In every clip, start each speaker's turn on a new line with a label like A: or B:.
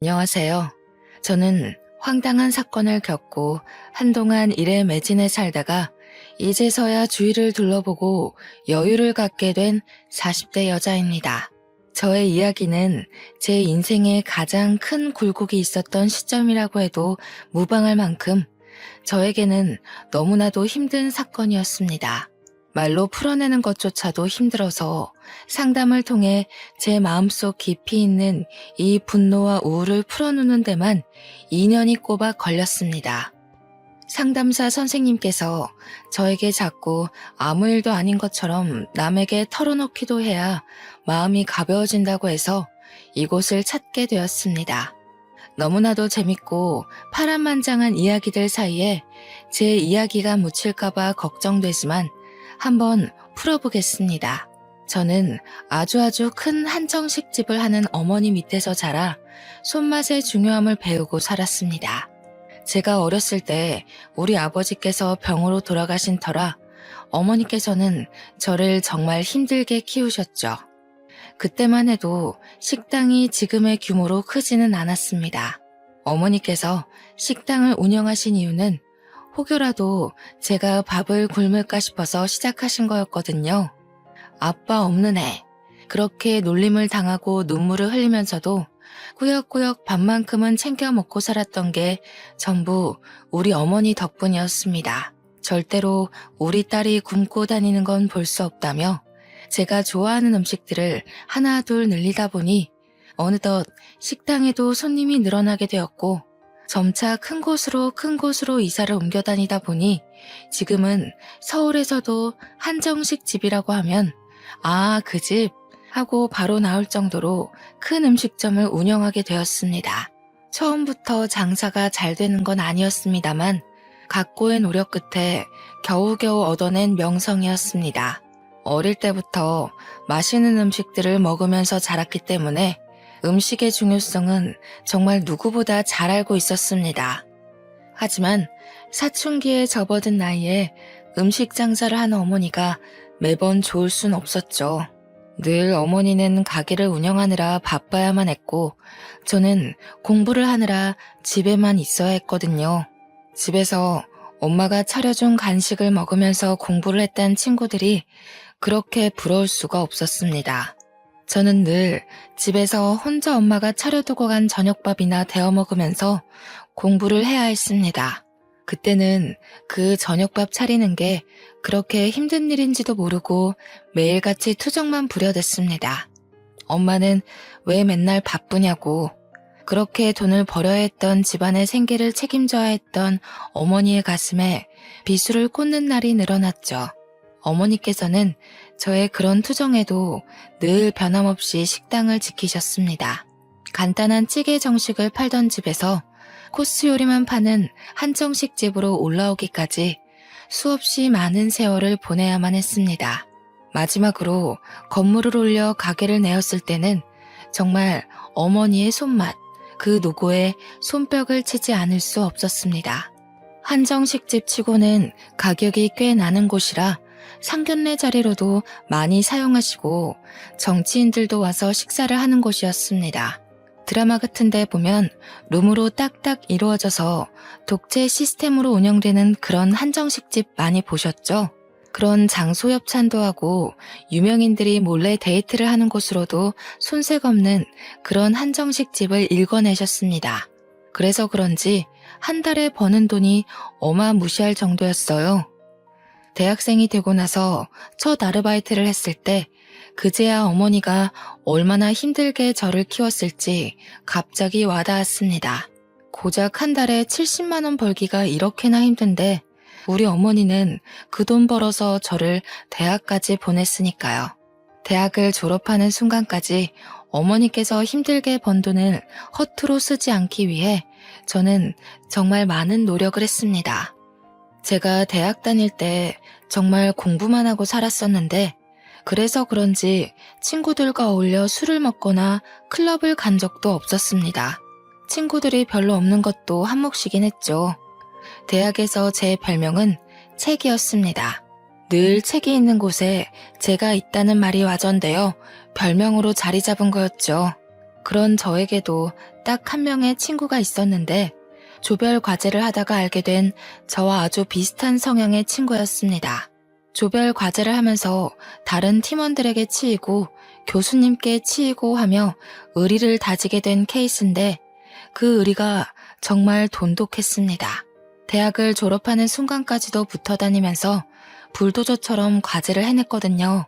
A: 안녕하세요. 저는 황당한 사건을 겪고 한동안 일에 매진해 살다가 이제서야 주위를 둘러보고 여유를 갖게 된 40대 여자입니다. 저의 이야기는 제 인생에 가장 큰 굴곡이 있었던 시점이라고 해도 무방할 만큼 저에게는 너무나도 힘든 사건이었습니다. 말로 풀어내는 것조차도 힘들어서 상담을 통해 제 마음속 깊이 있는 이 분노와 우울을 풀어놓는 데만 2년이 꼬박 걸렸습니다. 상담사 선생님께서 저에게 자꾸 아무 일도 아닌 것처럼 남에게 털어놓기도 해야 마음이 가벼워진다고 해서 이곳을 찾게 되었습니다. 너무나도 재밌고 파란만장한 이야기들 사이에 제 이야기가 묻힐까봐 걱정되지만 한번 풀어보겠습니다. 저는 아주 큰 한정식 집을 하는 어머니 밑에서 자라 손맛의 중요함을 배우고 살았습니다. 제가 어렸을 때 우리 아버지께서 병으로 돌아가신 터라 어머니께서는 저를 정말 힘들게 키우셨죠. 그때만 해도 식당이 지금의 규모로 크지는 않았습니다. 어머니께서 식당을 운영하신 이유는 혹여라도 제가 밥을 굶을까 싶어서 시작하신 거였거든요. 아빠 없는 애. 그렇게 놀림을 당하고 눈물을 흘리면서도 꾸역꾸역 밥만큼은 챙겨 먹고 살았던 게 전부 우리 어머니 덕분이었습니다. 절대로 우리 딸이 굶고 다니는 건 볼 수 없다며 제가 좋아하는 음식들을 하나 둘 늘리다 보니 어느덧 식당에도 손님이 늘어나게 되었고 점차 큰 곳으로 이사를 옮겨 다니다 보니 지금은 서울에서도 한정식 집이라고 하면 아, 그 집 하고 바로 나올 정도로 큰 음식점을 운영하게 되었습니다. 처음부터 장사가 잘 되는 건 아니었습니다만 각고의 노력 끝에 겨우겨우 얻어낸 명성이었습니다. 어릴 때부터 맛있는 음식들을 먹으면서 자랐기 때문에 음식의 중요성은 정말 누구보다 잘 알고 있었습니다. 하지만 사춘기에 접어든 나이에 음식 장사를 하는 어머니가 매번 좋을 순 없었죠. 늘 어머니는 가게를 운영하느라 바빠야만 했고 저는 공부를 하느라 집에만 있어야 했거든요. 집에서 엄마가 차려준 간식을 먹으면서 공부를 했다는 친구들이 그렇게 부러울 수가 없었습니다. 저는 늘 집에서 혼자 엄마가 차려두고 간 저녁밥이나 데워 먹으면서 공부를 해야 했습니다. 그때는 그 저녁밥 차리는 게 그렇게 힘든 일인지도 모르고 매일같이 투정만 부려댔습니다. 엄마는 왜 맨날 바쁘냐고 그렇게 돈을 벌어야 했던 집안의 생계를 책임져야 했던 어머니의 가슴에 비수를 꽂는 날이 늘어났죠. 어머니께서는 저의 그런 투정에도 늘 변함없이 식당을 지키셨습니다. 간단한 찌개 정식을 팔던 집에서 코스 요리만 파는 한정식 집으로 올라오기까지 수없이 많은 세월을 보내야만 했습니다. 마지막으로 건물을 올려 가게를 내었을 때는 정말 어머니의 손맛, 그 노고에 손뼉을 치지 않을 수 없었습니다. 한정식집 치고는 가격이 꽤 나는 곳이라 상견례 자리로도 많이 사용하시고 정치인들도 와서 식사를 하는 곳이었습니다. 드라마 같은 데 보면 룸으로 딱딱 이루어져서 독재 시스템으로 운영되는 그런 한정식집 많이 보셨죠? 그런 장소 협찬도 하고 유명인들이 몰래 데이트를 하는 곳으로도 손색 없는 그런 한정식집을 일궈내셨습니다. 그래서 그런지 한 달에 버는 돈이 어마무시할 정도였어요. 대학생이 되고 나서 첫 아르바이트를 했을 때 그제야 어머니가 얼마나 힘들게 저를 키웠을지 갑자기 와닿았습니다. 고작 한 달에 70만 원 벌기가 이렇게나 힘든데 우리 어머니는 그 돈 벌어서 저를 대학까지 보냈으니까요. 대학을 졸업하는 순간까지 어머니께서 힘들게 번 돈을 허투루 쓰지 않기 위해 저는 정말 많은 노력을 했습니다. 제가 대학 다닐 때 정말 공부만 하고 살았었는데 그래서 그런지 친구들과 어울려 술을 먹거나 클럽을 간 적도 없었습니다. 친구들이 별로 없는 것도 한몫이긴 했죠. 대학에서 제 별명은 책이었습니다. 늘 책이 있는 곳에 제가 있다는 말이 와전되어 별명으로 자리 잡은 거였죠. 그런 저에게도 딱 한 명의 친구가 있었는데 조별 과제를 하다가 알게 된 저와 아주 비슷한 성향의 친구였습니다. 조별 과제를 하면서 다른 팀원들에게 치이고 교수님께 치이고 하며 의리를 다지게 된 케이스인데 그 의리가 정말 돈독했습니다. 대학을 졸업하는 순간까지도 붙어 다니면서 불도저처럼 과제를 해냈거든요.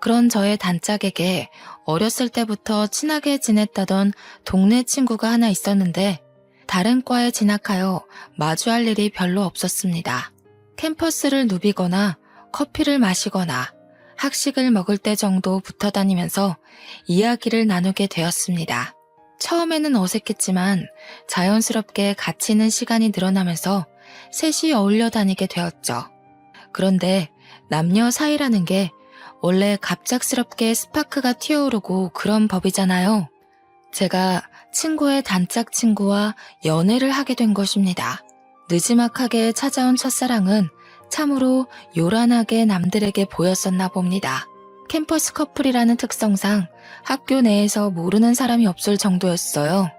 A: 그런 저의 단짝에게 어렸을 때부터 친하게 지냈다던 동네 친구가 하나 있었는데 다른 과에 진학하여 마주할 일이 별로 없었습니다. 캠퍼스를 누비거나 커피를 마시거나 학식을 먹을 때 정도 붙어 다니면서 이야기를 나누게 되었습니다. 처음에는 어색했지만 자연스럽게 같이 있는 시간이 늘어나면서 셋이 어울려 다니게 되었죠. 그런데 남녀 사이라는 게 원래 갑작스럽게 스파크가 튀어오르고 그런 법이잖아요. 제가 친구의 단짝 친구와 연애를 하게 된 것입니다. 느지막하게 찾아온 첫사랑은 참으로 요란하게 남들에게 보였었나 봅니다. 캠퍼스 커플이라는 특성상 학교 내에서 모르는 사람이 없을 정도였어요.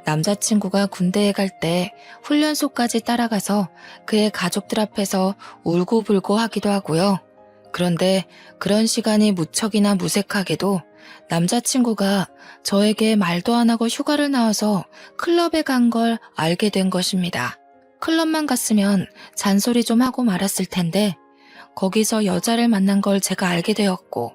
A: 남자친구가 군대에 갈 때 훈련소까지 따라가서 그의 가족들 앞에서 울고불고 하기도 하고요. 그런데 그런 시간이 무척이나 무색하게도 남자친구가 저에게 말도 안 하고 휴가를 나와서 클럽에 간 걸 알게 된 것입니다. 클럽만 갔으면 잔소리 좀 하고 말았을 텐데 거기서 여자를 만난 걸 제가 알게 되었고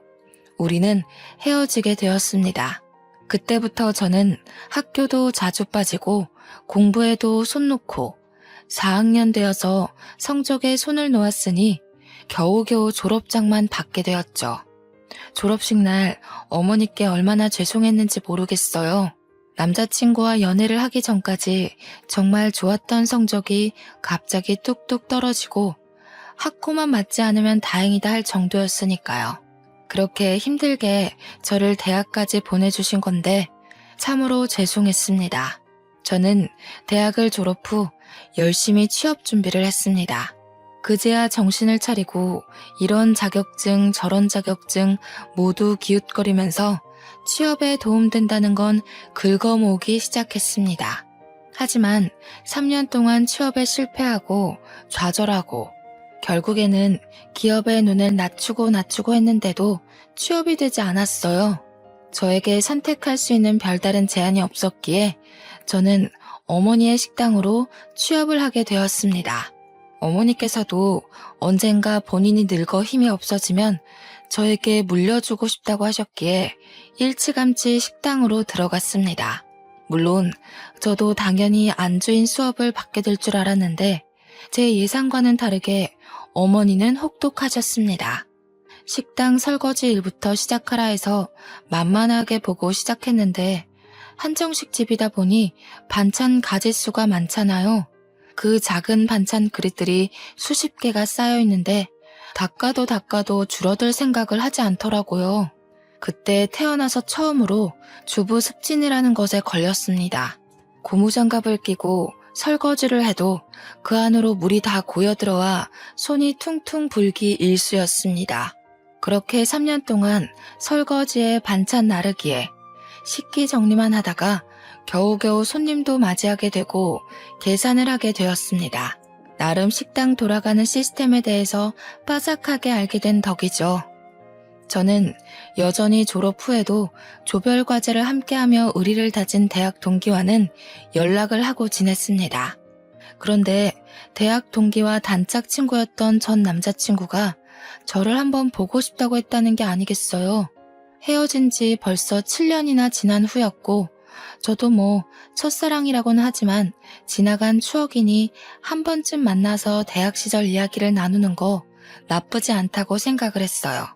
A: 우리는 헤어지게 되었습니다. 그때부터 저는 학교도 자주 빠지고 공부에도 손 놓고 4학년 되어서 성적에 손을 놓았으니 겨우겨우 졸업장만 받게 되었죠. 졸업식 날 어머니께 얼마나 죄송했는지 모르겠어요. 남자친구와 연애를 하기 전까지 정말 좋았던 성적이 갑자기 뚝뚝 떨어지고 학고만 맞지 않으면 다행이다 할 정도였으니까요. 그렇게 힘들게 저를 대학까지 보내주신 건데 참으로 죄송했습니다. 저는 대학을 졸업 후 열심히 취업 준비를 했습니다. 그제야 정신을 차리고 이런 자격증 저런 자격증 모두 기웃거리면서 취업에 도움된다는 건 긁어모으기 시작했습니다. 하지만 3년 동안 취업에 실패하고 좌절하고 결국에는 기업의 눈을 낮추고 했는데도 취업이 되지 않았어요. 저에게 선택할 수 있는 별다른 제한이 없었기에 저는 어머니의 식당으로 취업을 하게 되었습니다. 어머니께서도 언젠가 본인이 늙어 힘이 없어지면 저에게 물려주고 싶다고 하셨기에 일찌감치 식당으로 들어갔습니다. 물론 저도 당연히 안주인 수업을 받게 될 줄 알았는데 제 예상과는 다르게 어머니는 혹독하셨습니다. 식당 설거지 일부터 시작하라 해서 만만하게 보고 시작했는데 한정식 집이다 보니 반찬 가짓수가 많잖아요. 그 작은 반찬 그릇들이 수십 개가 쌓여 있는데 닦아도 줄어들 생각을 하지 않더라고요. 그때 태어나서 처음으로 주부 습진이라는 것에 걸렸습니다. 고무장갑을 끼고 설거지를 해도 그 안으로 물이 다 고여들어와 손이 퉁퉁 불기 일쑤였습니다. 그렇게 3년 동안 설거지에 반찬 나르기에 식기 정리만 하다가 겨우겨우 손님도 맞이하게 되고 계산을 하게 되었습니다. 나름 식당 돌아가는 시스템에 대해서 빠삭하게 알게 된 덕이죠. 저는 여전히 졸업 후에도 조별 과제를 함께하며 의리를 다진 대학 동기와는 연락을 하고 지냈습니다. 그런데 대학 동기와 단짝 친구였던 전 남자친구가 저를 한번 보고 싶다고 했다는 게 아니겠어요. 헤어진 지 벌써 7년이나 지난 후였고 저도 첫사랑이라고는 하지만 지나간 추억이니 한 번쯤 만나서 대학 시절 이야기를 나누는 거 나쁘지 않다고 생각을 했어요.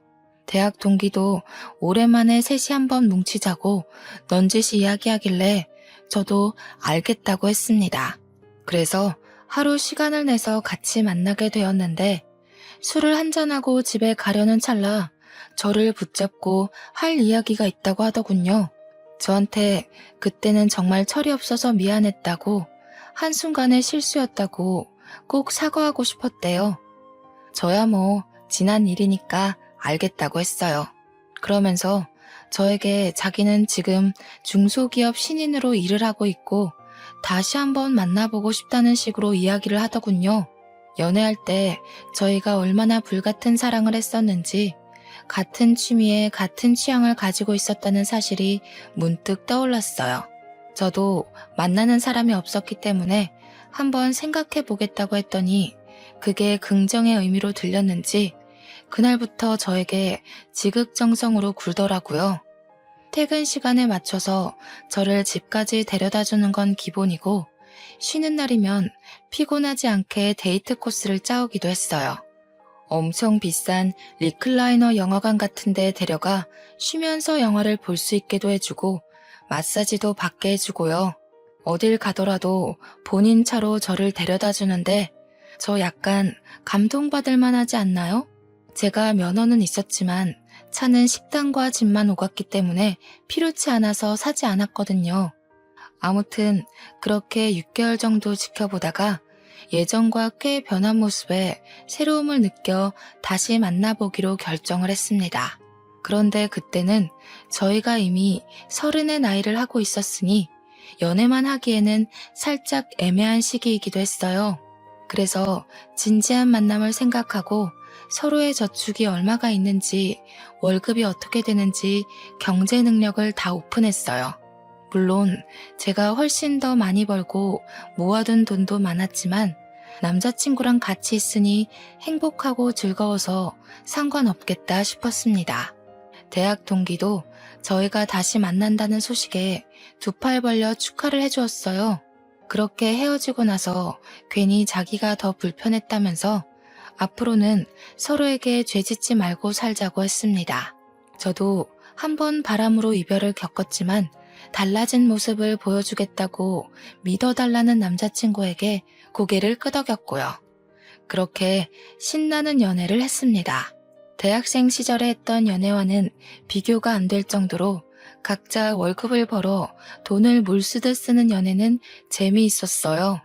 A: 대학 동기도 오랜만에 셋이 한번 뭉치자고 넌지시 이야기하길래 저도 알겠다고 했습니다. 그래서 하루 시간을 내서 같이 만나게 되었는데 술을 한잔하고 집에 가려는 찰나 저를 붙잡고 할 이야기가 있다고 하더군요. 저한테 그때는 정말 철이 없어서 미안했다고 한순간의 실수였다고 꼭 사과하고 싶었대요. 저야 지난 일이니까 알겠다고 했어요. 그러면서 저에게 자기는 지금 중소기업 신인으로 일을 하고 있고 다시 한번 만나보고 싶다는 식으로 이야기를 하더군요. 연애할 때 저희가 얼마나 불같은 사랑을 했었는지, 같은 취미에 같은 취향을 가지고 있었다는 사실이 문득 떠올랐어요. 저도 만나는 사람이 없었기 때문에 한번 생각해 보겠다고 했더니 그게 긍정의 의미로 들렸는지 그날부터 저에게 지극정성으로 굴더라고요. 퇴근 시간에 맞춰서 저를 집까지 데려다 주는 건 기본이고, 쉬는 날이면 피곤하지 않게 데이트 코스를 짜오기도 했어요. 엄청 비싼 리클라이너 영화관 같은 데 데려가 쉬면서 영화를 볼 수 있게도 해주고, 마사지도 받게 해주고요. 어딜 가더라도 본인 차로 저를 데려다 주는데 저 약간 감동받을 만하지 않나요? 제가 면허는 있었지만 차는 식당과 집만 오갔기 때문에 필요치 않아서 사지 않았거든요. 아무튼 그렇게 6개월 정도 지켜보다가 예전과 꽤 변한 모습에 새로움을 느껴 다시 만나보기로 결정을 했습니다. 그런데 그때는 저희가 이미 30의 나이를 하고 있었으니 연애만 하기에는 살짝 애매한 시기이기도 했어요. 그래서 진지한 만남을 생각하고 서로의 저축이 얼마가 있는지, 월급이 어떻게 되는지 경제 능력을 다 오픈했어요. 물론 제가 훨씬 더 많이 벌고 모아둔 돈도 많았지만 남자친구랑 같이 있으니 행복하고 즐거워서 상관없겠다 싶었습니다. 대학 동기도 저희가 다시 만난다는 소식에 두 팔 벌려 축하를 해주었어요. 그렇게 헤어지고 나서 괜히 자기가 더 불편했다면서 앞으로는 서로에게 죄짓지 말고 살자고 했습니다. 저도 한 번 바람으로 이별을 겪었지만 달라진 모습을 보여주겠다고 믿어달라는 남자친구에게 고개를 끄덕였고요. 그렇게 신나는 연애를 했습니다. 대학생 시절에 했던 연애와는 비교가 안 될 정도로 각자 월급을 벌어 돈을 물쓰듯 쓰는 연애는 재미있었어요.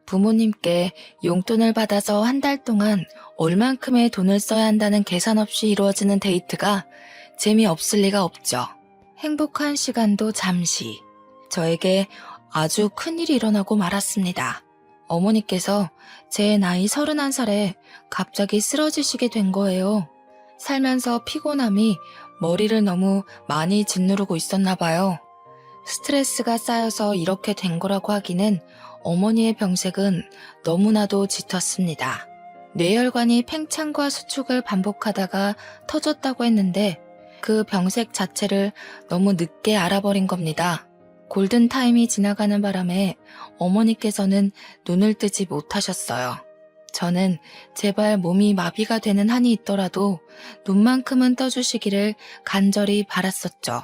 A: 부모님께 용돈을 받아서 한 달 동안 얼만큼의 돈을 써야 한다는 계산 없이 이루어지는 데이트가 재미없을 리가 없죠. 행복한 시간도 잠시. 저에게 아주 큰일이 일어나고 말았습니다. 어머니께서 제 나이 31살에 갑자기 쓰러지시게 된 거예요. 살면서 피곤함이 머리를 너무 많이 짓누르고 있었나 봐요. 스트레스가 쌓여서 이렇게 된 거라고 하기는 어머니의 병색은 너무나도 짙었습니다. 뇌혈관이 팽창과 수축을 반복하다가 터졌다고 했는데 그 병색 자체를 너무 늦게 알아버린 겁니다. 골든타임이 지나가는 바람에 어머니께서는 눈을 뜨지 못하셨어요. 저는 제발 몸이 마비가 되는 한이 있더라도 눈만큼은 떠주시기를 간절히 바랐었죠.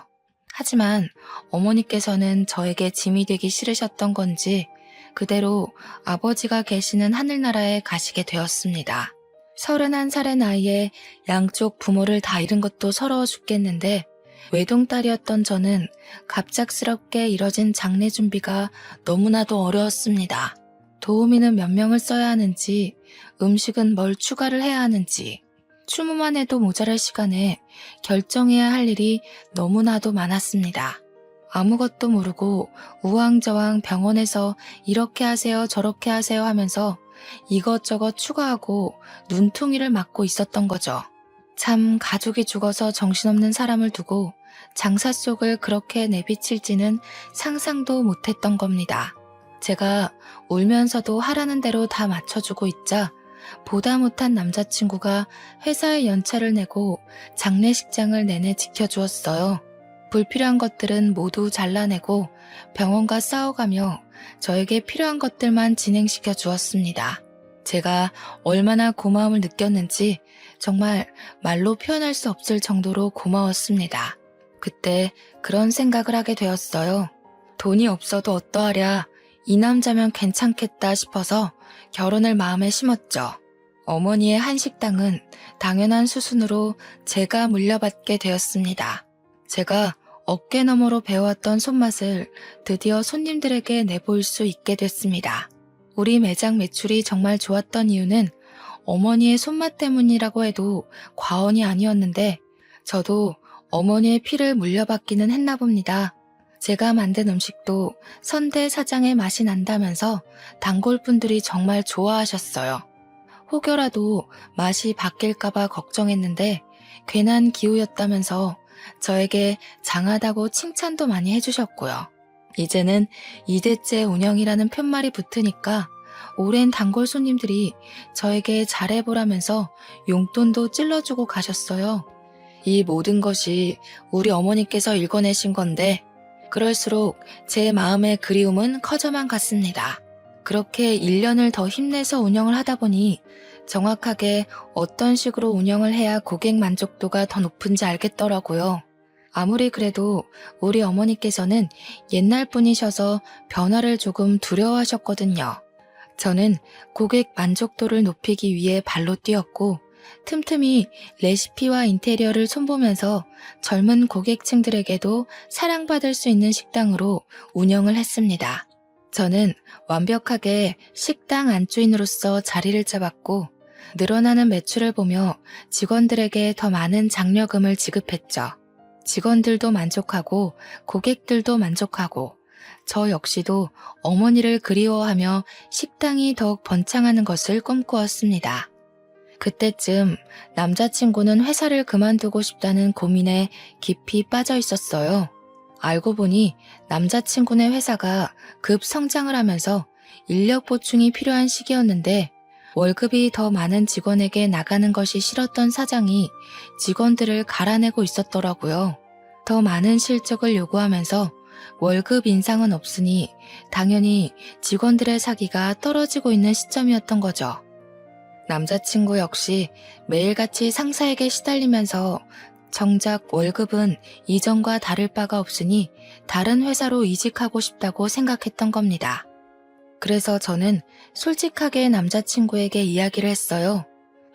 A: 하지만 어머니께서는 저에게 짐이 되기 싫으셨던 건지 그대로 아버지가 계시는 하늘나라에 가시게 되었습니다. 31살의 나이에 양쪽 부모를 다 잃은 것도 서러워 죽겠는데 외동딸이었던 저는 갑작스럽게 이뤄진 장례 준비가 너무나도 어려웠습니다. 도우미는 몇 명을 써야 하는지, 음식은 뭘 추가를 해야 하는지, 추모만 해도 모자랄 시간에 결정해야 할 일이 너무나도 많았습니다. 아무것도 모르고 우왕좌왕 병원에서 이렇게 하세요 저렇게 하세요 하면서 이것저것 추가하고 눈퉁이를 맞고 있었던 거죠. 참 가족이 죽어서 정신없는 사람을 두고 장사 속을 그렇게 내비칠지는 상상도 못했던 겁니다. 제가 울면서도 하라는 대로 다 맞춰주고 있자 보다 못한 남자친구가 회사에 연차를 내고 장례식장을 내내 지켜주었어요. 불필요한 것들은 모두 잘라내고 병원과 싸워가며 저에게 필요한 것들만 진행시켜 주었습니다. 제가 얼마나 고마움을 느꼈는지 정말 말로 표현할 수 없을 정도로 고마웠습니다. 그때 그런 생각을 하게 되었어요. 돈이 없어도 어떠하랴, 이 남자면 괜찮겠다 싶어서 결혼을 마음에 심었죠. 어머니의 한식당은 당연한 수순으로 제가 물려받게 되었습니다. 제가 어깨너머로 배워왔던 손맛을 드디어 손님들에게 내보일 수 있게 됐습니다. 우리 매장 매출이 정말 좋았던 이유는 어머니의 손맛 때문이라고 해도 과언이 아니었는데 저도 어머니의 피를 물려받기는 했나 봅니다. 제가 만든 음식도 선대 사장의 맛이 난다면서 단골분들이 정말 좋아하셨어요. 혹여라도 맛이 바뀔까봐 걱정했는데 괜한 기우였다면서 저에게 장하다고 칭찬도 많이 해주셨고요. 이제는 2대째 운영이라는 편말이 붙으니까 오랜 단골 손님들이 저에게 잘해보라면서 용돈도 찔러주고 가셨어요. 이 모든 것이 우리 어머니께서 읽어내신 건데 그럴수록 제 마음의 그리움은 커져만 갔습니다. 그렇게 1년을 더 힘내서 운영을 하다 보니 정확하게 어떤 식으로 운영을 해야 고객 만족도가 더 높은지 알겠더라고요. 아무리 그래도 우리 어머니께서는 옛날 분이셔서 변화를 조금 두려워하셨거든요. 저는 고객 만족도를 높이기 위해 발로 뛰었고 틈틈이 레시피와 인테리어를 손보면서 젊은 고객층들에게도 사랑받을 수 있는 식당으로 운영을 했습니다. 저는 완벽하게 식당 안주인으로서 자리를 잡았고 늘어나는 매출을 보며 직원들에게 더 많은 장려금을 지급했죠. 직원들도 만족하고 고객들도 만족하고 저 역시도 어머니를 그리워하며 식당이 더욱 번창하는 것을 꿈꾸었습니다. 그때쯤 남자친구는 회사를 그만두고 싶다는 고민에 깊이 빠져 있었어요. 알고 보니 남자친구네 회사가 급 성장을 하면서 인력 보충이 필요한 시기였는데 월급이 더 많은 직원에게 나가는 것이 싫었던 사장이 직원들을 갈아내고 있었더라고요. 더 많은 실적을 요구하면서 월급 인상은 없으니 당연히 직원들의 사기가 떨어지고 있는 시점이었던 거죠. 남자친구 역시 매일같이 상사에게 시달리면서 정작 월급은 이전과 다를 바가 없으니 다른 회사로 이직하고 싶다고 생각했던 겁니다. 그래서 저는 솔직하게 남자친구에게 이야기를 했어요.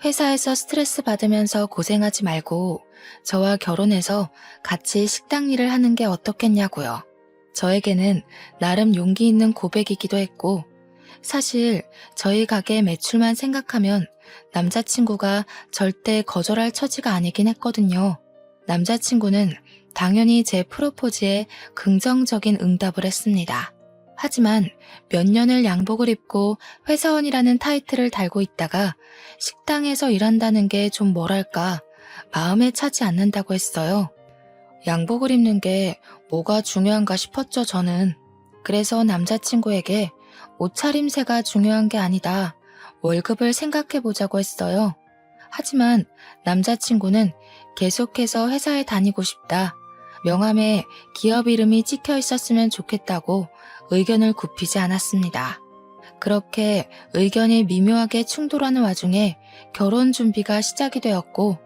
A: 회사에서 스트레스 받으면서 고생하지 말고 저와 결혼해서 같이 식당 일을 하는 게 어떻겠냐고요. 저에게는 나름 용기 있는 고백이기도 했고 사실 저희 가게 매출만 생각하면 남자친구가 절대 거절할 처지가 아니긴 했거든요. 남자친구는 당연히 제 프로포즈에 긍정적인 응답을 했습니다. 하지만 몇 년을 양복을 입고 회사원이라는 타이틀을 달고 있다가 식당에서 일한다는 게 좀 뭐랄까 마음에 차지 않는다고 했어요. 양복을 입는 게 뭐가 중요한가 싶었죠, 저는. 그래서 남자친구에게 옷차림새가 중요한 게 아니다. 월급을 생각해보자고 했어요. 하지만 남자친구는 계속해서 회사에 다니고 싶다. 명함에 기업 이름이 찍혀 있었으면 좋겠다고 의견을 굽히지 않았습니다. 그렇게 의견이 미묘하게 충돌하는 와중에 결혼 준비가 시작이 되었고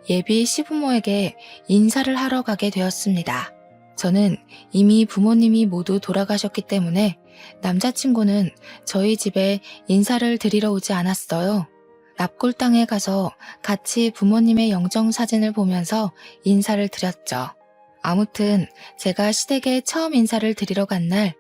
A: 예비 시부모에게 인사를 하러 가게 되었습니다. 저는 이미 부모님이 모두 돌아가셨기 때문에 남자친구는 저희 집에 인사를 드리러 오지 않았어요. 납골당에 가서 같이 부모님의 영정사진을 보면서 인사를 드렸죠. 아무튼 제가 시댁에 처음 인사를 드리러 간 날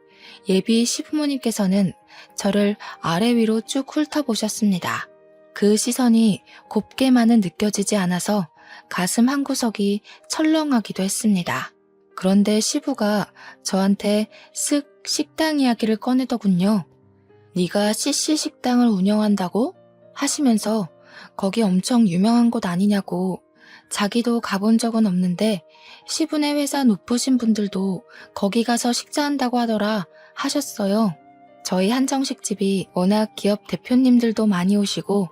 A: 예비 시부모님께서는 저를 아래 위로 쭉 훑어보셨습니다. 그 시선이 곱게만은 느껴지지 않아서 가슴 한구석이 철렁하기도 했습니다. 그런데 시부가 저한테 쓱 식당 이야기를 꺼내더군요. 네가 CC 식당을 운영한다고? 하시면서 거기 엄청 유명한 곳 아니냐고. 자기도 가본 적은 없는데 시부네 회사 높으신 분들도 거기 가서 식사한다고 하더라 하셨어요. 저희 한정식집이 워낙 기업 대표님들도 많이 오시고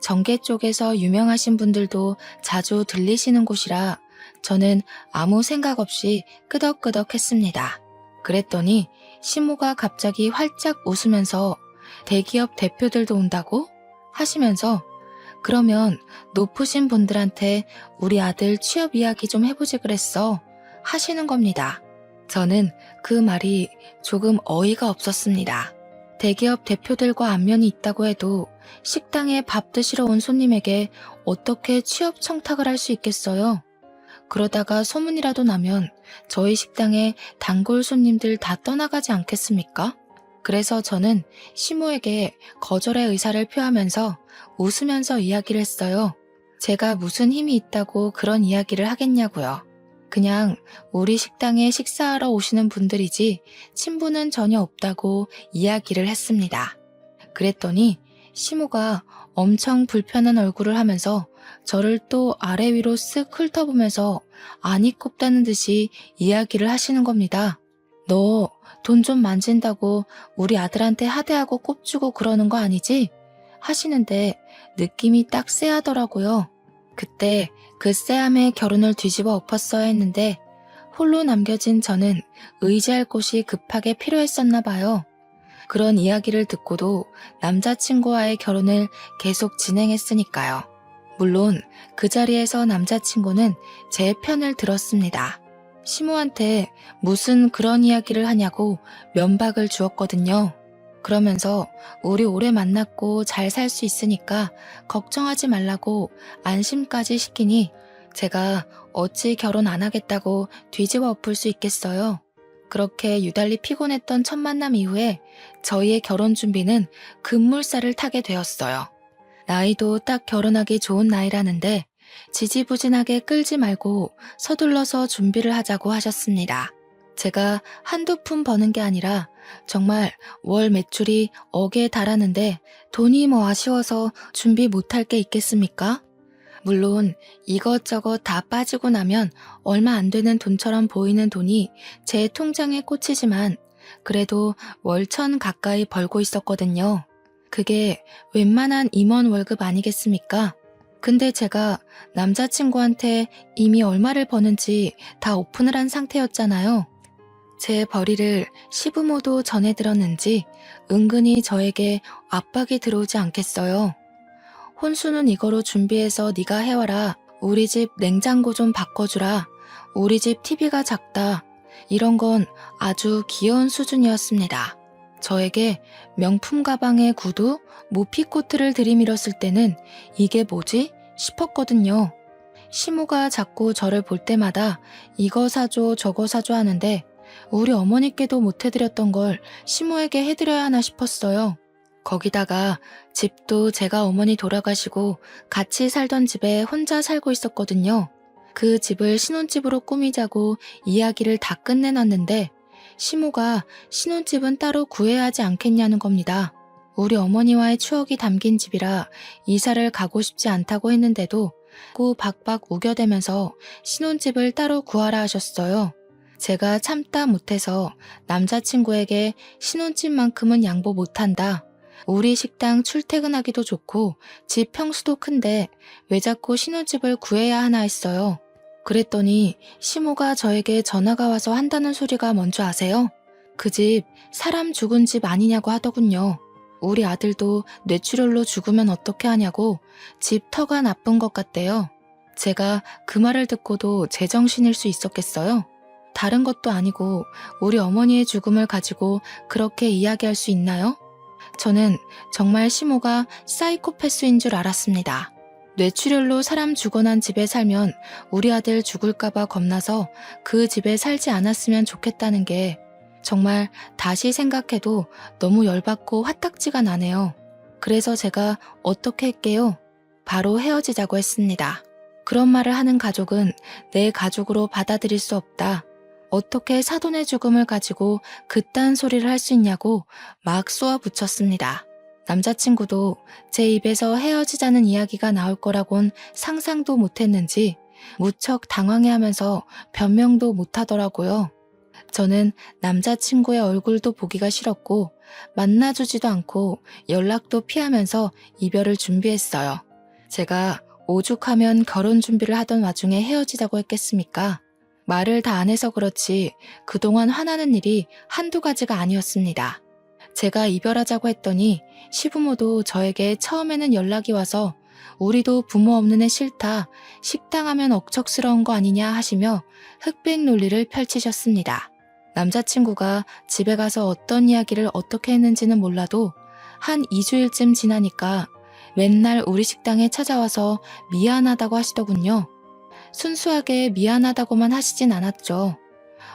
A: 정계 쪽에서 유명하신 분들도 자주 들리시는 곳이라 저는 아무 생각 없이 끄덕끄덕 했습니다. 그랬더니 시모가 갑자기 활짝 웃으면서 대기업 대표들도 온다고? 하시면서 그러면 높으신 분들한테 우리 아들 취업 이야기 좀 해보지 그랬어 하시는 겁니다. 저는 그 말이 조금 어이가 없었습니다. 대기업 대표들과 안면이 있다고 해도 식당에 밥 드시러 온 손님에게 어떻게 취업 청탁을 할 수 있겠어요? 그러다가 소문이라도 나면 저희 식당에 단골 손님들 다 떠나가지 않겠습니까? 그래서 저는 시모에게 거절의 의사를 표하면서 웃으면서 이야기를 했어요. 제가 무슨 힘이 있다고 그런 이야기를 하겠냐고요. 그냥 우리 식당에 식사하러 오시는 분들이지 친분은 전혀 없다고 이야기를 했습니다. 그랬더니 시모가 엄청 불편한 얼굴을 하면서 저를 또 아래 위로 쓱 훑어보면서 안이 꼽다는 듯이 이야기를 하시는 겁니다. 너 돈 좀 만진다고 우리 아들한테 하대하고 꼽주고 그러는 거 아니지? 하시는데 느낌이 딱 쎄하더라고요. 그때 그 쎄함에 결혼을 뒤집어 엎었어야 했는데 홀로 남겨진 저는 의지할 곳이 급하게 필요했었나 봐요. 그런 이야기를 듣고도 남자친구와의 결혼을 계속 진행했으니까요. 물론 그 자리에서 남자친구는 제 편을 들었습니다. 시모한테 무슨 그런 이야기를 하냐고 면박을 주었거든요. 그러면서 우리 오래 만났고 잘 살 수 있으니까 걱정하지 말라고 안심까지 시키니 제가 어찌 결혼 안 하겠다고 뒤집어 엎을 수 있겠어요. 그렇게 유달리 피곤했던 첫 만남 이후에 저희의 결혼 준비는 급물살을 타게 되었어요. 나이도 딱 결혼하기 좋은 나이라는데 지지부진하게 끌지 말고 서둘러서 준비를 하자고 하셨습니다. 제가 한두 푼 버는 게 아니라 정말 월 매출이 억에 달하는데 돈이 뭐 아쉬워서 준비 못할 게 있겠습니까? 물론 이것저것 다 빠지고 나면 얼마 안 되는 돈처럼 보이는 돈이 제 통장에 꽂히지만 그래도 월 1,000 가까이 벌고 있었거든요. 그게 웬만한 임원 월급 아니겠습니까? 근데 제가 남자친구한테 이미 얼마를 버는지 다 오픈을 한 상태였잖아요. 제 벌이를 시부모도 전해 들었는지 은근히 저에게 압박이 들어오지 않겠어요. 혼수는 이거로 준비해서 네가 해와라. 우리 집 냉장고 좀 바꿔주라. 우리 집 TV가 작다. 이런 건 아주 귀여운 수준이었습니다. 저에게 명품 가방에 구두, 모피코트를 들이밀었을 때는 이게 뭐지? 싶었거든요. 시모가 자꾸 저를 볼 때마다 이거 사줘 저거 사줘 하는데 우리 어머니께도 못 해드렸던 걸 시모에게 해드려야 하나 싶었어요. 거기다가 집도 제가 어머니 돌아가시고 같이 살던 집에 혼자 살고 있었거든요. 그 집을 신혼집으로 꾸미자고 이야기를 다 끝내놨는데 시모가 신혼집은 따로 구해야 하지 않겠냐는 겁니다. 우리 어머니와의 추억이 담긴 집이라 이사를 가고 싶지 않다고 했는데도 꾸 박박 우겨대면서 신혼집을 따로 구하라 하셨어요. 제가 참다 못해서 남자친구에게 신혼집만큼은 양보 못한다. 우리 식당 출퇴근하기도 좋고 집 평수도 큰데 왜 자꾸 신혼집을 구해야 하나 했어요. 그랬더니 시모가 저에게 전화가 와서 한다는 소리가 뭔지 아세요? 그 집 사람 죽은 집 아니냐고 하더군요. 우리 아들도 뇌출혈로 죽으면 어떻게 하냐고 집 터가 나쁜 것 같대요. 제가 그 말을 듣고도 제정신일 수 있었겠어요? 다른 것도 아니고 우리 어머니의 죽음을 가지고 그렇게 이야기할 수 있나요? 저는 정말 시모가 사이코패스인 줄 알았습니다. 뇌출혈로 사람 죽어난 집에 살면 우리 아들 죽을까봐 겁나서 그 집에 살지 않았으면 좋겠다는 게 정말 다시 생각해도 너무 열받고 화딱지가 나네요. 그래서 제가 어떻게 할게요? 바로 헤어지자고 했습니다. 그런 말을 하는 가족은 내 가족으로 받아들일 수 없다. 어떻게 사돈의 죽음을 가지고 그딴 소리를 할 수 있냐고 막 쏘아붙였습니다. 남자친구도 제 입에서 헤어지자는 이야기가 나올 거라곤 상상도 못했는지 무척 당황해하면서 변명도 못하더라고요. 저는 남자친구의 얼굴도 보기가 싫었고 만나주지도 않고 연락도 피하면서 이별을 준비했어요. 제가 오죽하면 결혼 준비를 하던 와중에 헤어지자고 했겠습니까? 말을 다 안 해서 그렇지 그동안 화나는 일이 한두 가지가 아니었습니다. 제가 이별하자고 했더니 시부모도 저에게 처음에는 연락이 와서 우리도 부모 없는 애 싫다, 식당하면 억척스러운 거 아니냐 하시며 흑백 논리를 펼치셨습니다. 남자친구가 집에 가서 어떤 이야기를 어떻게 했는지는 몰라도 한 2주일쯤 지나니까 맨날 우리 식당에 찾아와서 미안하다고 하시더군요. 순수하게 미안하다고만 하시진 않았죠.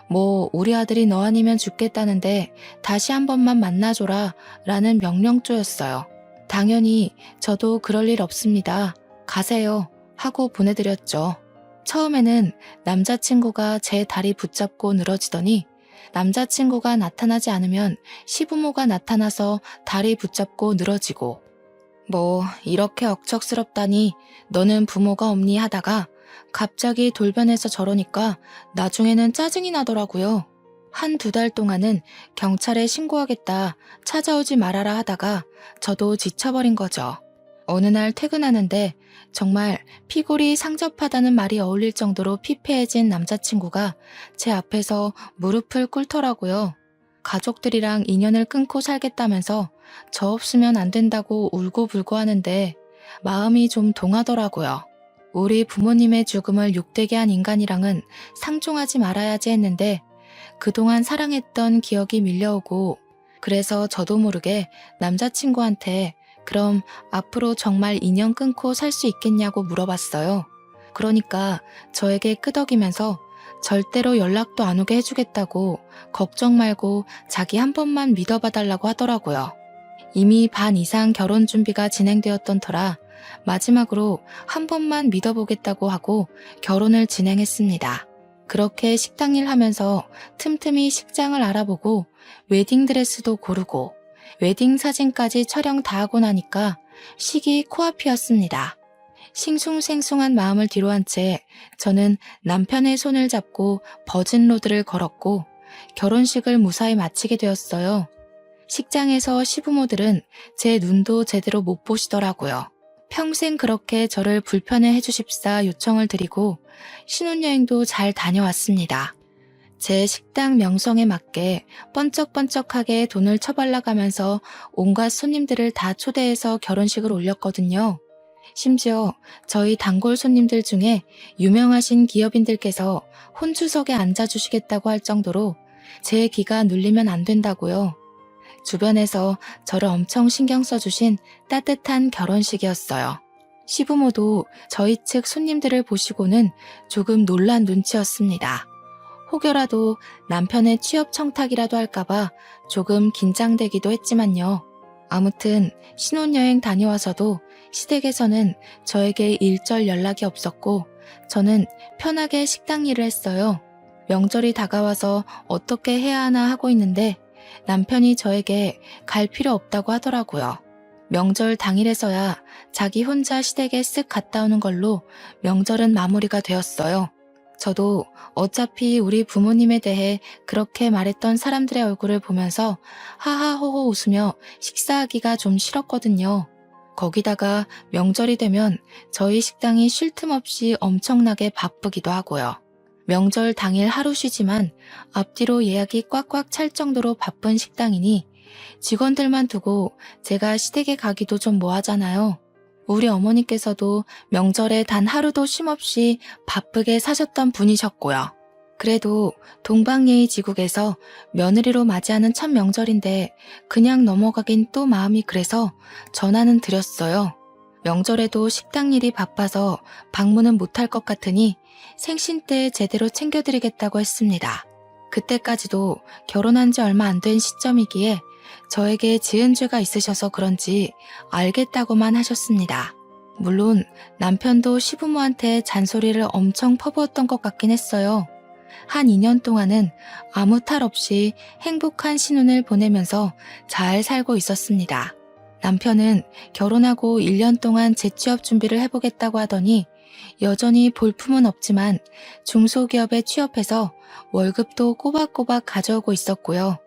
A: 뭐 우리 아들이 너 아니면 죽겠다는데 다시 한 번만 만나줘라 라는 명령조였어요. 당연히 저도 그럴 일 없습니다. 가세요 하고 보내드렸죠. 처음에는 남자친구가 제 다리 붙잡고 늘어지더니 남자친구가 나타나지 않으면 시부모가 나타나서 다리 붙잡고 늘어지고 뭐 이렇게 억척스럽다니 너는 부모가 없니 하다가 갑자기 돌변해서 저러니까 나중에는 짜증이 나더라고요. 한두 달 동안은 경찰에 신고하겠다, 찾아오지 말아라 하다가 저도 지쳐버린 거죠. 어느 날 퇴근하는데 정말 피골이 상접하다는 말이 어울릴 정도로 피폐해진 남자친구가 제 앞에서 무릎을 꿇더라고요. 가족들이랑 인연을 끊고 살겠다면서 저 없으면 안 된다고 울고불고 하는데 마음이 좀 동하더라고요. 우리 부모님의 죽음을 욕되게 한 인간이랑은 상종하지 말아야지 했는데 그동안 사랑했던 기억이 밀려오고 그래서 저도 모르게 남자친구한테 그럼 앞으로 정말 인연 끊고 살 수 있겠냐고 물어봤어요. 그러니까 저에게 끄덕이면서 절대로 연락도 안 오게 해주겠다고 걱정 말고 자기 한 번만 믿어봐달라고 하더라고요. 이미 반 이상 결혼 준비가 진행되었던 터라 마지막으로 한 번만 믿어보겠다고 하고 결혼을 진행했습니다. 그렇게 식당 일 하면서 틈틈이 식장을 알아보고 웨딩드레스도 고르고 웨딩 사진까지 촬영 다 하고 나니까 식이 코앞이었습니다. 싱숭생숭한 마음을 뒤로한 채 저는 남편의 손을 잡고 버진로드를 걸었고 결혼식을 무사히 마치게 되었어요. 식장에서 시부모들은 제 눈도 제대로 못 보시더라고요. 평생 그렇게 저를 불편해해 주십사 요청을 드리고 신혼여행도 잘 다녀왔습니다. 제 식당 명성에 맞게 번쩍번쩍하게 돈을 처발라가면서 온갖 손님들을 다 초대해서 결혼식을 올렸거든요. 심지어 저희 단골 손님들 중에 유명하신 기업인들께서 혼주석에 앉아주시겠다고 할 정도로 제 기가 눌리면 안 된다고요. 주변에서 저를 엄청 신경 써주신 따뜻한 결혼식이었어요. 시부모도 저희 측 손님들을 보시고는 조금 놀란 눈치였습니다. 혹여라도 남편의 취업 청탁이라도 할까봐 조금 긴장되기도 했지만요. 아무튼 신혼여행 다녀와서도 시댁에서는 저에게 일절 연락이 없었고 저는 편하게 식당 일을 했어요. 명절이 다가와서 어떻게 해야 하나 하고 있는데 남편이 저에게 갈 필요 없다고 하더라고요. 명절 당일에서야 자기 혼자 시댁에 쓱 갔다 오는 걸로 명절은 마무리가 되었어요. 저도 어차피 우리 부모님에 대해 그렇게 말했던 사람들의 얼굴을 보면서 하하호호 웃으며 식사하기가 좀 싫었거든요. 거기다가 명절이 되면 저희 식당이 쉴 틈 없이 엄청나게 바쁘기도 하고요. 명절 당일 하루 쉬지만 앞뒤로 예약이 꽉꽉 찰 정도로 바쁜 식당이니 직원들만 두고 제가 시댁에 가기도 좀 뭐하잖아요. 우리 어머니께서도 명절에 단 하루도 쉼없이 바쁘게 사셨던 분이셨고요. 그래도 동방예의지국에서 며느리로 맞이하는 첫 명절인데 그냥 넘어가긴 또 마음이 그래서 전화는 드렸어요. 명절에도 식당 일이 바빠서 방문은 못할 것 같으니 생신 때 제대로 챙겨드리겠다고 했습니다. 그때까지도 결혼한 지 얼마 안 된 시점이기에 저에게 지은 죄가 있으셔서 그런지 알겠다고만 하셨습니다. 물론 남편도 시부모한테 잔소리를 엄청 퍼부었던 것 같긴 했어요. 한 2년 동안은 아무 탈 없이 행복한 신혼을 보내면서 잘 살고 있었습니다. 남편은 결혼하고 1년 동안 재취업 준비를 해보겠다고 하더니 여전히 볼품은 없지만 중소기업에 취업해서 월급도 꼬박꼬박 가져오고 있었고요.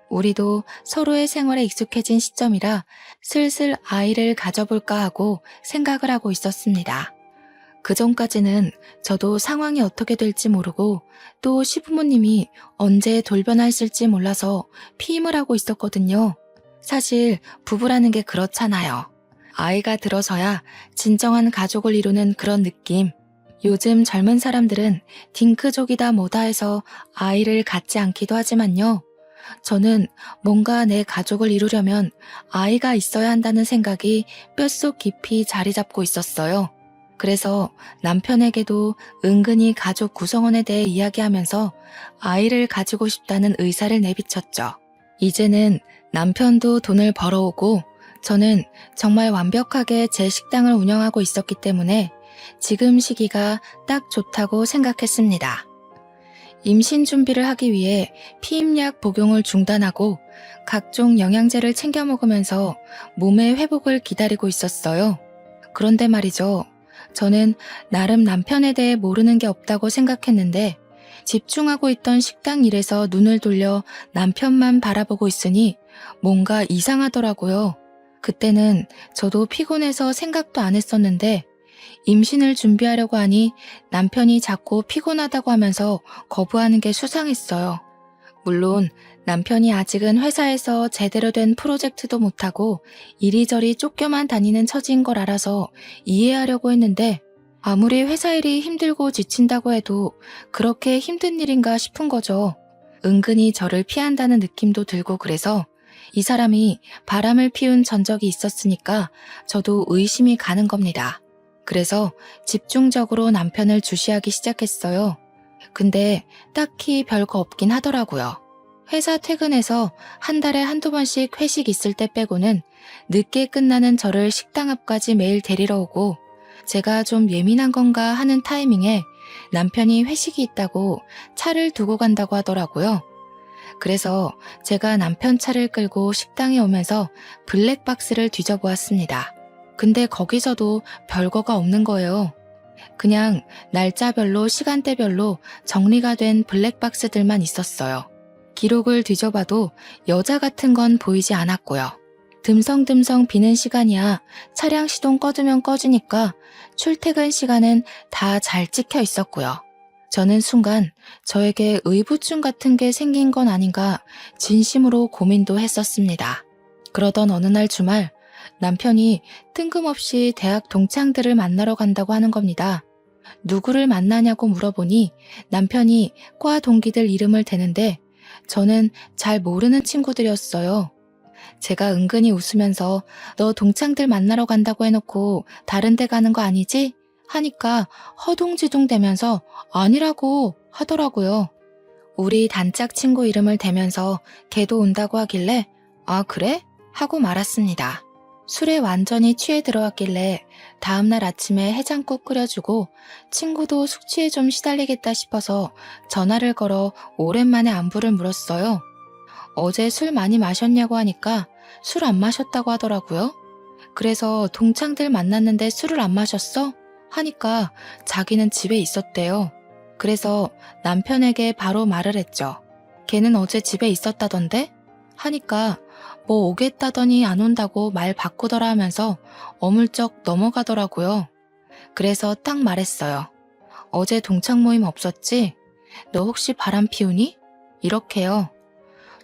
A: 우리도 서로의 생활에 익숙해진 시점이라 슬슬 아이를 가져볼까 하고 생각을 하고 있었습니다. 그전까지는 저도 상황이 어떻게 될지 모르고 또 시부모님이 언제 돌변하실지 몰라서 피임을 하고 있었거든요. 사실 부부라는 게 그렇잖아요. 아이가 들어서야 진정한 가족을 이루는 그런 느낌. 요즘 젊은 사람들은 딩크족이다 뭐다 해서 아이를 갖지 않기도 하지만요. 저는 뭔가 내 가족을 이루려면 아이가 있어야 한다는 생각이 뼛속 깊이 자리 잡고 있었어요. 그래서 남편에게도 은근히 가족 구성원에 대해 이야기하면서 아이를 가지고 싶다는 의사를 내비쳤죠. 이제는 남편도 돈을 벌어오고 저는 정말 완벽하게 제 식당을 운영하고 있었기 때문에 지금 시기가 딱 좋다고 생각했습니다. 임신 준비를 하기 위해 피임약 복용을 중단하고 각종 영양제를 챙겨 먹으면서 몸의 회복을 기다리고 있었어요. 그런데 말이죠. 저는 나름 남편에 대해 모르는 게 없다고 생각했는데 집중하고 있던 식당 일에서 눈을 돌려 남편만 바라보고 있으니 뭔가 이상하더라고요. 그때는 저도 피곤해서 생각도 안 했었는데 임신을 준비하려고 하니 남편이 자꾸 피곤하다고 하면서 거부하는 게 수상했어요. 물론 남편이 아직은 회사에서 제대로 된 프로젝트도 못하고 이리저리 쫓겨만 다니는 처지인 걸 알아서 이해하려고 했는데 아무리 회사 일이 힘들고 지친다고 해도 그렇게 힘든 일인가 싶은 거죠. 은근히 저를 피한다는 느낌도 들고 그래서 이 사람이 바람을 피운 전적이 있었으니까 저도 의심이 가는 겁니다. 그래서 집중적으로 남편을 주시하기 시작했어요. 근데 딱히 별거 없긴 하더라고요. 회사 퇴근해서 한 달에 한두 번씩 회식 있을 때 빼고는 늦게 끝나는 저를 식당 앞까지 매일 데리러 오고 제가 좀 예민한 건가 하는 타이밍에 남편이 회식이 있다고 차를 두고 간다고 하더라고요. 그래서 제가 남편 차를 끌고 식당에 오면서 블랙박스를 뒤져보았습니다. 근데 거기서도 별거가 없는 거예요. 그냥 날짜별로 시간대별로 정리가 된 블랙박스들만 있었어요. 기록을 뒤져봐도 여자 같은 건 보이지 않았고요. 듬성듬성 비는 시간이야 차량 시동 꺼두면 꺼지니까 출퇴근 시간은 다 잘 찍혀 있었고요. 저는 순간 저에게 의부증 같은 게 생긴 건 아닌가 진심으로 고민도 했었습니다. 그러던 어느 날 주말 남편이 뜬금없이 대학 동창들을 만나러 간다고 하는 겁니다. 누구를 만나냐고 물어보니 남편이 과 동기들 이름을 대는데 저는 잘 모르는 친구들이었어요. 제가 은근히 웃으면서 너 동창들 만나러 간다고 해놓고 다른 데 가는 거 아니지? 하니까 허둥지둥 대면서 아니라고 하더라고요. 우리 단짝 친구 이름을 대면서 걔도 온다고 하길래 아 그래? 하고 말았습니다. 술에 완전히 취해 들어왔길래 다음날 아침에 해장국 끓여주고 친구도 숙취에 좀 시달리겠다 싶어서 전화를 걸어 오랜만에 안부를 물었어요. 어제 술 많이 마셨냐고 하니까 술 안 마셨다고 하더라고요. 그래서 동창들 만났는데 술을 안 마셨어? 하니까 자기는 집에 있었대요. 그래서 남편에게 바로 말을 했죠. 걔는 어제 집에 있었다던데? 하니까 뭐 오겠다더니 안 온다고 말 바꾸더라 하면서 어물쩍 넘어가더라고요. 그래서 딱 말했어요. 어제 동창 모임 없었지? 너 혹시 바람 피우니? 이렇게요.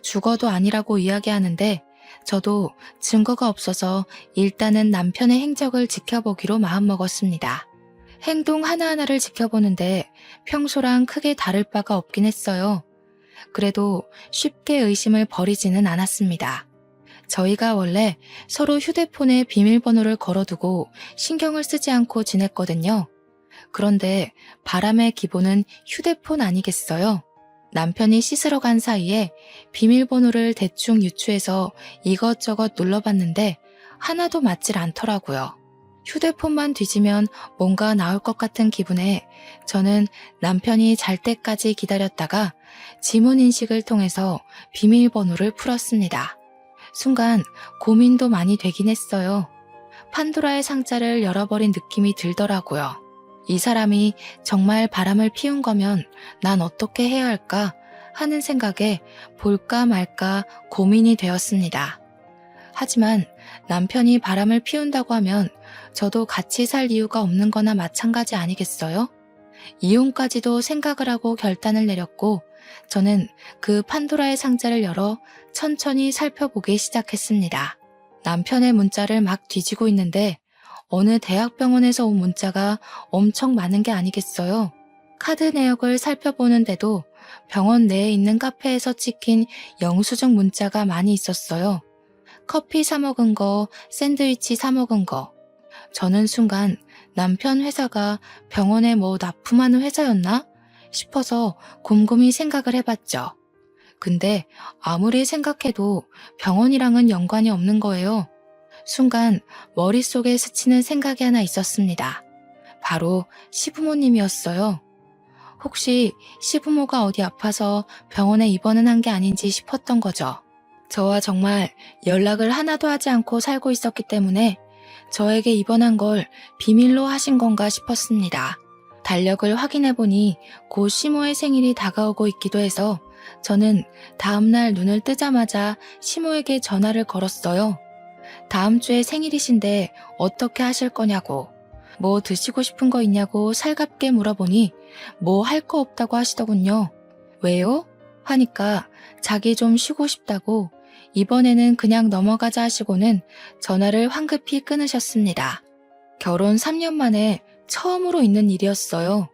A: 죽어도 아니라고 이야기하는데 저도 증거가 없어서 일단은 남편의 행적을 지켜보기로 마음먹었습니다. 행동 하나하나를 지켜보는데 평소랑 크게 다를 바가 없긴 했어요. 그래도 쉽게 의심을 버리지는 않았습니다. 저희가 원래 서로 휴대폰에 비밀번호를 걸어두고 신경을 쓰지 않고 지냈거든요. 그런데 바람의 기본은 휴대폰 아니겠어요? 남편이 씻으러 간 사이에 비밀번호를 대충 유추해서 이것저것 눌러봤는데 하나도 맞질 않더라고요. 휴대폰만 뒤지면 뭔가 나올 것 같은 기분에 저는 남편이 잘 때까지 기다렸다가 지문인식을 통해서 비밀번호를 풀었습니다. 순간 고민도 많이 되긴 했어요. 판도라의 상자를 열어버린 느낌이 들더라고요. 이 사람이 정말 바람을 피운 거면 난 어떻게 해야 할까 하는 생각에 볼까 말까 고민이 되었습니다. 하지만 남편이 바람을 피운다고 하면 저도 같이 살 이유가 없는 거나 마찬가지 아니겠어요? 이혼까지도 생각을 하고 결단을 내렸고 저는 그 판도라의 상자를 열어 천천히 살펴보기 시작했습니다. 남편의 문자를 막 뒤지고 있는데 어느 대학병원에서 온 문자가 엄청 많은 게 아니겠어요? 카드 내역을 살펴보는데도 병원 내에 있는 카페에서 찍힌 영수증 문자가 많이 있었어요. 커피 사 먹은 거, 샌드위치 사 먹은 거. 저는 순간 남편 회사가 병원에 뭐 납품하는 회사였나 싶어서 곰곰이 생각을 해봤죠. 근데 아무리 생각해도 병원이랑은 연관이 없는 거예요. 순간 머릿속에 스치는 생각이 하나 있었습니다. 바로 시부모님이었어요. 혹시 시부모가 어디 아파서 병원에 입원은 한 게 아닌지 싶었던 거죠. 저와 정말 연락을 하나도 하지 않고 살고 있었기 때문에 저에게 입원한 걸 비밀로 하신 건가 싶었습니다. 달력을 확인해보니 곧 시모의 생일이 다가오고 있기도 해서 저는 다음날 눈을 뜨자마자 시모에게 전화를 걸었어요. 다음 주에 생일이신데 어떻게 하실 거냐고, 뭐 드시고 싶은 거 있냐고 살갑게 물어보니 뭐 할 거 없다고 하시더군요. 왜요? 하니까 자기 좀 쉬고 싶다고 이번에는 그냥 넘어가자 하시고는 전화를 황급히 끊으셨습니다. 결혼 3년 만에 처음으로 있는 일이었어요.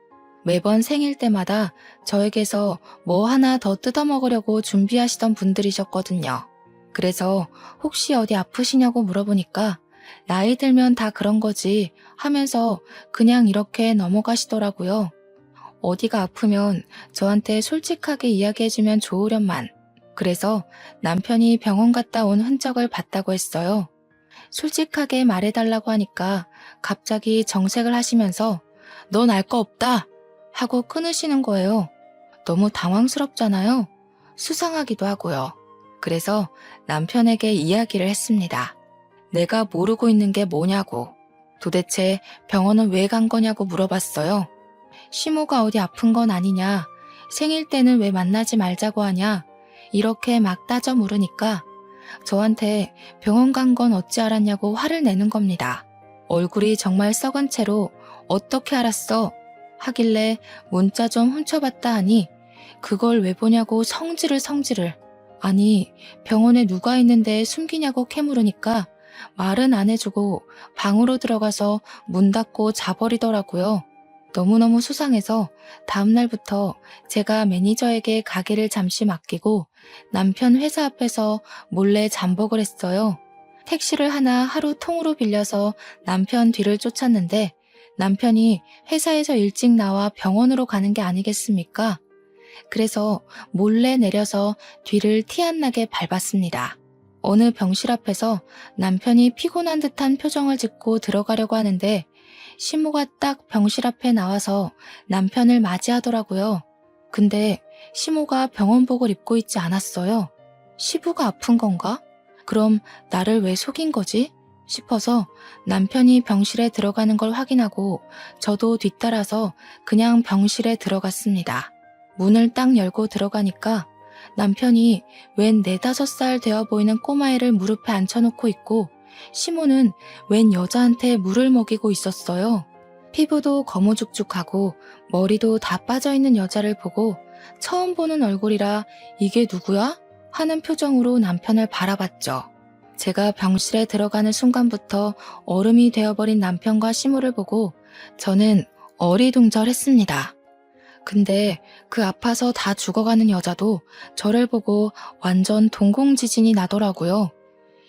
A: 매번 생일 때마다 저에게서 뭐 하나 더 뜯어먹으려고 준비하시던 분들이셨거든요. 그래서 혹시 어디 아프시냐고 물어보니까 나이 들면 다 그런 거지 하면서 그냥 이렇게 넘어가시더라고요. 어디가 아프면 저한테 솔직하게 이야기해주면 좋으련만. 그래서 남편이 병원 갔다 온 흔적을 봤다고 했어요. 솔직하게 말해달라고 하니까 갑자기 정색을 하시면서 넌 알 거 없다 하고 끊으시는 거예요. 너무 당황스럽잖아요. 수상하기도 하고요. 그래서 남편에게 이야기를 했습니다. 내가 모르고 있는 게 뭐냐고, 도대체 병원은 왜 간 거냐고 물어봤어요. 시모가 어디 아픈 건 아니냐, 생일 때는 왜 만나지 말자고 하냐, 이렇게 막 따져 물으니까 저한테 병원 간 건 어찌 알았냐고 화를 내는 겁니다. 얼굴이 정말 썩은 채로 어떻게 알았어? 하길래 문자 좀 훔쳐봤다 하니 그걸 왜 보냐고 성질을. 아니, 병원에 누가 있는데 숨기냐고 캐물으니까 말은 안 해주고 방으로 들어가서 문 닫고 자버리더라고요. 너무너무 수상해서 다음날부터 제가 매니저에게 가게를 잠시 맡기고 남편 회사 앞에서 몰래 잠복을 했어요. 택시를 하나 하루 통으로 빌려서 남편 뒤를 쫓았는데 남편이 회사에서 일찍 나와 병원으로 가는 게 아니겠습니까? 그래서 몰래 내려서 뒤를 티 안 나게 밟았습니다. 어느 병실 앞에서 남편이 피곤한 듯한 표정을 짓고 들어가려고 하는데 시모가 딱 병실 앞에 나와서 남편을 맞이하더라고요. 근데 시모가 병원복을 입고 있지 않았어요. 시부가 아픈 건가? 그럼 나를 왜 속인 거지? 싶어서 남편이 병실에 들어가는 걸 확인하고 저도 뒤따라서 그냥 병실에 들어갔습니다. 문을 딱 열고 들어가니까 남편이 웬 4~5살 되어 보이는 꼬마애를 무릎에 앉혀놓고 있고 시모는 웬 여자한테 물을 먹이고 있었어요. 피부도 거무죽죽하고 머리도 다 빠져있는 여자를 보고 처음 보는 얼굴이라 이게 누구야? 하는 표정으로 남편을 바라봤죠. 제가 병실에 들어가는 순간부터 얼음이 되어버린 남편과 시모를 보고 저는 어리둥절했습니다. 근데 그 아파서 다 죽어가는 여자도 저를 보고 완전 동공지진이 나더라고요.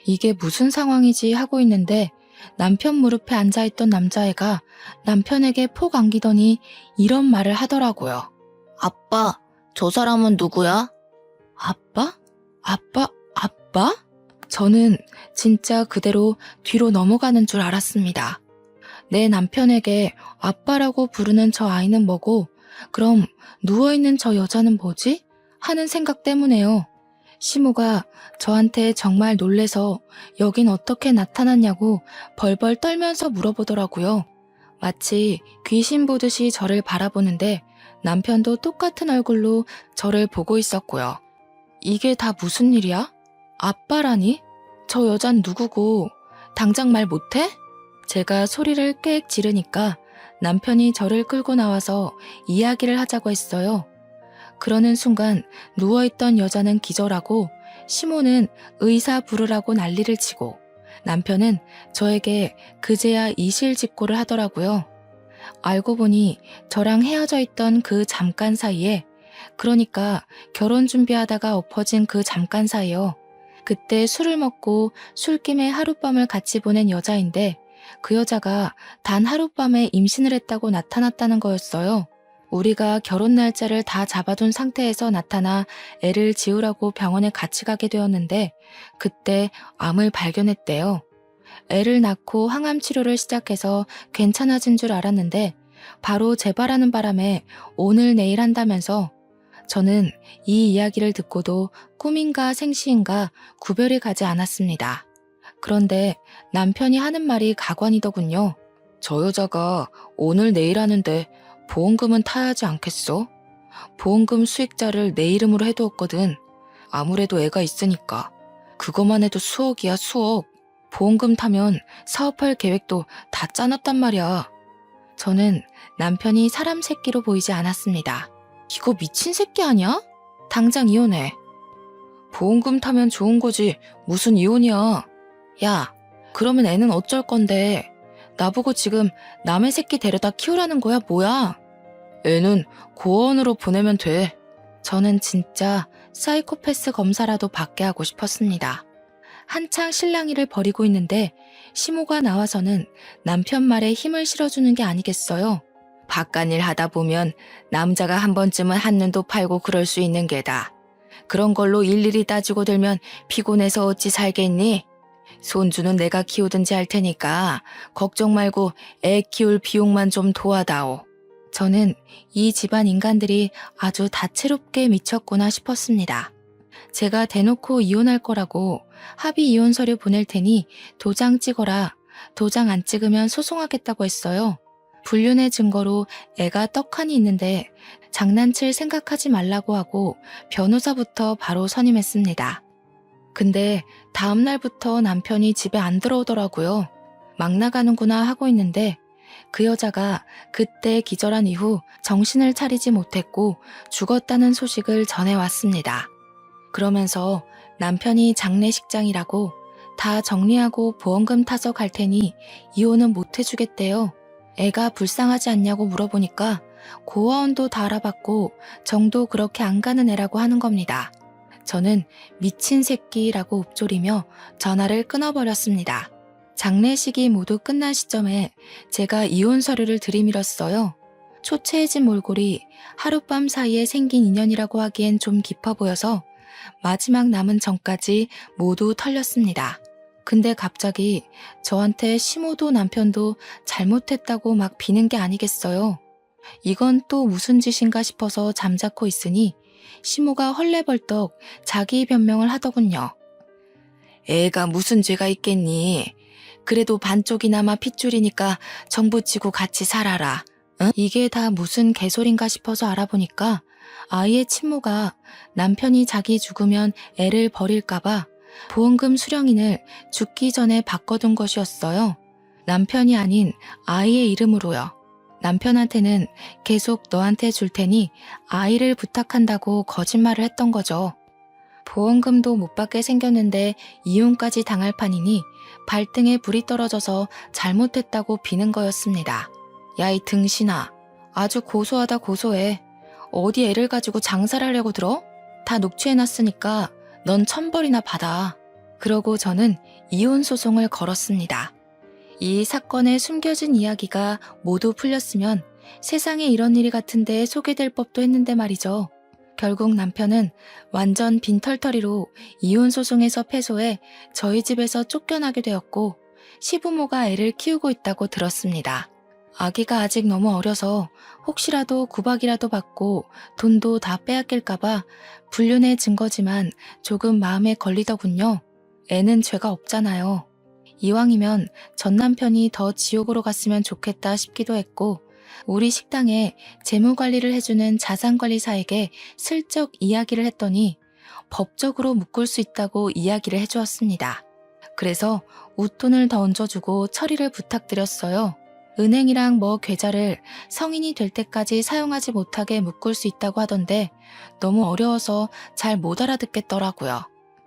A: 이게 무슨 상황이지 하고 있는데 남편 무릎에 앉아있던 남자애가 남편에게 폭 안기더니 이런 말을 하더라고요. 아빠, 저 사람은 누구야? 아빠? 아빠? 저는 진짜 그대로 뒤로 넘어가는 줄 알았습니다. 내 남편에게 아빠라고 부르는 저 아이는 뭐고 그럼 누워있는 저 여자는 뭐지? 하는 생각 때문에요. 시모가 저한테 정말 놀래서 여긴 어떻게 나타났냐고 벌벌 떨면서 물어보더라고요. 마치 귀신 보듯이 저를 바라보는데 남편도 똑같은 얼굴로 저를 보고 있었고요. 이게 다 무슨 일이야? 아빠라니? 저 여잔 누구고 당장 말 못해? 제가 소리를 꽥 지르니까 남편이 저를 끌고 나와서 이야기를 하자고 했어요. 그러는 순간 누워있던 여자는 기절하고 시모는 의사 부르라고 난리를 치고 남편은 저에게 그제야 이실직고를 하더라고요. 알고 보니 저랑 헤어져 있던 그 잠깐 사이에, 그러니까 결혼 준비하다가 엎어진 그 잠깐 사이요. 그때 술을 먹고 술김에 하룻밤을 같이 보낸 여자인데 그 여자가 단 하룻밤에 임신을 했다고 나타났다는 거였어요. 우리가 결혼 날짜를 다 잡아둔 상태에서 나타나 애를 지우라고 병원에 같이 가게 되었는데 그때 암을 발견했대요. 애를 낳고 항암 치료를 시작해서 괜찮아진 줄 알았는데 바로 재발하는 바람에 오늘 내일 한다면서 저는 이 이야기를 듣고도 꿈인가 생시인가 구별이 가지 않았습니다. 그런데 남편이 하는 말이 가관이더군요. 저 여자가 오늘 내일 하는데 보험금은 타야 하지 않겠어? 보험금 수익자를 내 이름으로 해두었거든. 아무래도 애가 있으니까. 그것만 해도 수억이야, 수억. 보험금 타면 사업할 계획도 다 짜놨단 말이야. 저는 남편이 사람 새끼로 보이지 않았습니다. 이거 미친 새끼 아니야? 당장 이혼해. 보험금 타면 좋은 거지. 무슨 이혼이야. 야, 그러면 애는 어쩔 건데. 나보고 지금 남의 새끼 데려다 키우라는 거야, 뭐야? 애는 고아원으로 보내면 돼. 저는 진짜 사이코패스 검사라도 받게 하고 싶었습니다. 한창 실랑이를 벌이고 있는데 시모가 나와서는 남편 말에 힘을 실어주는 게 아니겠어요. 바깥일 하다 보면 남자가 한 번쯤은 한눈도 팔고 그럴 수 있는 게다. 그런 걸로 일일이 따지고 들면 피곤해서 어찌 살겠니? 손주는 내가 키우든지 할 테니까 걱정 말고 애 키울 비용만 좀 도와다오. 저는 이 집안 인간들이 아주 다채롭게 미쳤구나 싶었습니다. 제가 대놓고 이혼할 거라고 합의 이혼 서류 보낼 테니 도장 찍어라. 도장 안 찍으면 소송하겠다고 했어요. 불륜의 증거로 애가 떡하니 있는데 장난칠 생각하지 말라고 하고 변호사부터 바로 선임했습니다. 근데 다음 날부터 남편이 집에 안 들어오더라고요. 막 나가는구나 하고 있는데 그 여자가 그때 기절한 이후 정신을 차리지 못했고 죽었다는 소식을 전해왔습니다. 그러면서 남편이 장례식장이라고 다 정리하고 보험금 타서 갈 테니 이혼은 못 해주겠대요. 애가 불쌍하지 않냐고 물어보니까 고아원도 다 알아봤고 정도 그렇게 안 가는 애라고 하는 겁니다. 저는 미친 새끼라고 읊조리며 전화를 끊어버렸습니다. 장례식이 모두 끝난 시점에 제가 이혼 서류를 들이밀었어요. 초췌해진 몰골이 하룻밤 사이에 생긴 인연이라고 하기엔 좀 깊어 보여서 마지막 남은 정까지 모두 털렸습니다. 근데 갑자기 저한테 시모도 남편도 잘못했다고 막 비는 게 아니겠어요. 이건 또 무슨 짓인가 싶어서 잠자코 있으니 시모가 헐레벌떡 자기 변명을 하더군요. 애가 무슨 죄가 있겠니? 그래도 반쪽이나마 핏줄이니까 정부치고 같이 살아라. 응? 이게 다 무슨 개소린가 싶어서 알아보니까 아이의 친모가 남편이 자기 죽으면 애를 버릴까봐 보험금 수령인을 죽기 전에 바꿔둔 것이었어요. 남편이 아닌 아이의 이름으로요. 남편한테는 계속 너한테 줄 테니 아이를 부탁한다고 거짓말을 했던 거죠. 보험금도 못 받게 생겼는데 이혼까지 당할 판이니 발등에 불이 떨어져서 잘못했다고 비는 거였습니다. 야, 이 등신아, 아주 고소하다 고소해. 어디 애를 가지고 장사를 하려고 들어? 다 녹취해놨으니까 넌 1,000벌이나 받아. 그러고 저는 이혼 소송을 걸었습니다. 이 사건의 숨겨진 이야기가 모두 풀렸으면 세상에 이런 일이 같은데 소개될 법도 했는데 말이죠. 결국 남편은 완전 빈털터리로 이혼 소송에서 패소해 저희 집에서 쫓겨나게 되었고 시부모가 애를 키우고 있다고 들었습니다. 아기가 아직 너무 어려서 혹시라도 구박이라도 받고 돈도 다 빼앗길까봐 불륜의 증거지만 조금 마음에 걸리더군요. 애는 죄가 없잖아요. 이왕이면 전 남편이 더 지옥으로 갔으면 좋겠다 싶기도 했고 우리 식당에 재무관리를 해주는 자산관리사에게 슬쩍 이야기를 했더니 법적으로 묶을 수 있다고 이야기를 해주었습니다. 그래서 웃돈을 더 얹어주고 처리를 부탁드렸어요. 은행이랑 계좌를 성인이 될 때까지 사용하지 못하게 묶을 수 있다고 하던데 너무 어려워서 잘 못 알아듣겠더라고요.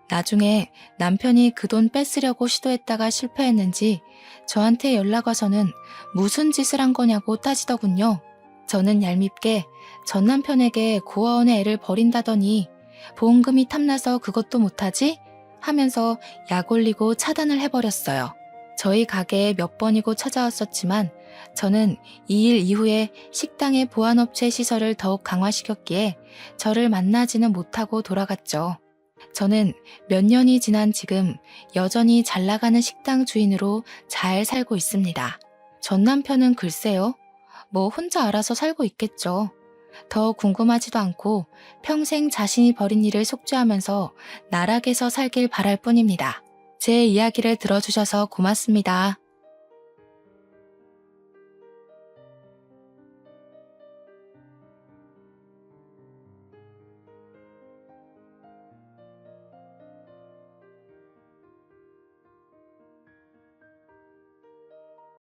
A: 나중에 남편이 그 돈 뺏으려고 시도했다가 실패했는지 저한테 연락 와서는 무슨 짓을 한 거냐고 따지더군요. 저는 얄밉게 전 남편에게 고아원에 애를 버린다더니 보험금이 탐나서 그것도 못하지? 하면서 약 올리고 차단을 해버렸어요. 저희 가게에 몇 번이고 찾아왔었지만 저는 이 일 이후에 식당의 보안업체 시설을 더욱 강화시켰기에 저를 만나지는 못하고 돌아갔죠. 저는 몇 년이 지난 지금 여전히 잘 나가는 식당 주인으로 잘 살고 있습니다. 전 남편은 글쎄요, 뭐 혼자 알아서 살고 있겠죠. 더 궁금하지도 않고 평생 자신이 벌인 일을 속죄하면서 나락에서 살길 바랄 뿐입니다. 제 이야기를 들어주셔서 고맙습니다.